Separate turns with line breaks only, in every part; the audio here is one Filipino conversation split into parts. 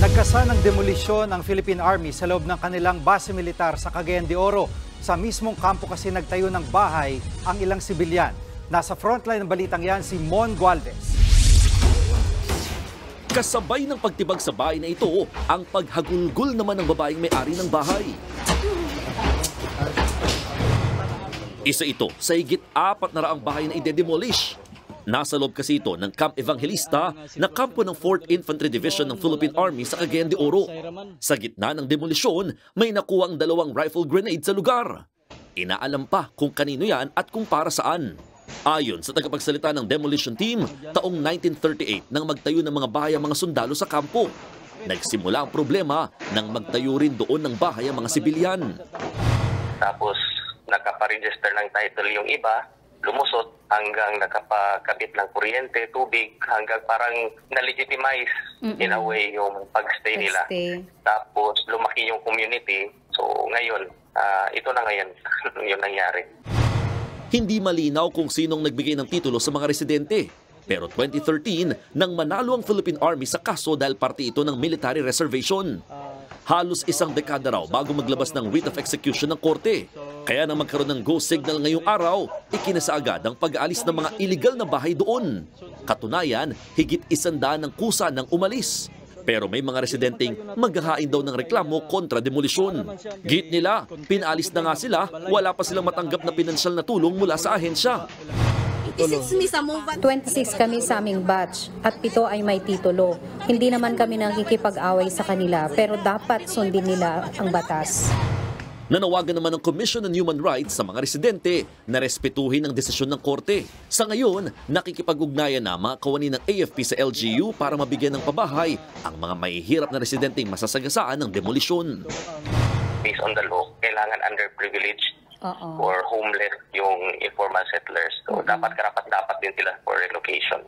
Nagkasa ng demolisyon ng Philippine Army sa loob ng kanilang base militar sa Cagayan de Oro. Sa mismong kampo kasi nagtayo ng bahay ang ilang sibilyan. Nasa frontline ng balitang yan si Mon Gualvez.
Kasabay ng pagtibag sa bahay na ito, ang paghagulgol naman ng babaeng may-ari ng bahay. Isa ito sa higit 400 bahay na ide-demolish. Nasa loob kasi ito ng Camp Evangelista na kampo ng 4th Infantry Division ng Philippine Army sa Cagayan de Oro. Sa gitna ng demolisyon, may nakuha ang 2 rifle grenade sa lugar. Inaalam pa kung kanino yan at kung para saan. Ayon sa tagapagsalita ng demolition team, taong 1938 nang magtayo ng mga bahay ang mga sundalo sa kampo. Nagsimula ang problema nang magtayo rin doon ng bahay ang mga sibilyan.
Tapos nakaparegister ng title yung iba, lumusot hanggang nakapakabit ng kuryente, tubig, hanggang parang na-legitimize in a way yung pagstay nila. Tapos lumaki yung community. So ngayon, ito na ngayon yung nangyari.
Hindi malinaw kung sinong nagbigay ng titulo sa mga residente. Pero 2013, nang manalo ang Philippine Army sa kaso dahil parte ito ng military reservation. Halos 1 dekada raw bago maglabas ng writ of execution ng korte. Kaya nang magkaroon ng go signal ngayong araw, ikinasa agad ang pag-aalis ng mga illegal na bahay doon. Katunayan, higit 100 ng kusa ng umalis. Pero may mga residenteng maghahain daw ng reklamo kontra demolisyon. Git nila, pinaalis na nga sila, wala pa silang matanggap na pinansyal na tulong mula sa ahensya.
26 kami sa aming batch at 7 ay may titulo. Hindi naman kami nakikipag-away sa kanila pero dapat sundin nila ang batas.
Nanawagan naman ng Commission on Human Rights sa mga residente na respetuhin ang desisyon ng korte. Sa ngayon, nakikipag-ugnayan na mga kawani ng AFP sa LGU para mabigyan ng pabahay ang mga mahihirap na residenteng masasagasaan ng demolisyon.
Based on the law, kailangan underprivileged or homeless yung informal settlers. So dapat karapat-dapat din sila for relocation.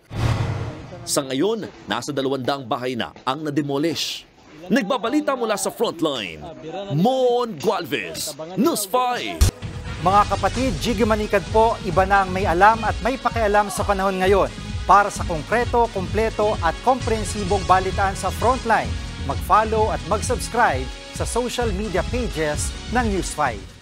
Sa ngayon, nasa 200 bahay na ang na-demolish. Nagbabalita mula sa frontline, Mon Gualvez, News 5.
Mga kapatid, Jiggy Manikad po, iba na ang may alam at may pakialam sa panahon ngayon. Para sa konkreto, kumpleto at komprehensibong balitaan sa frontline, mag-follow at mag-subscribe sa social media pages ng News 5.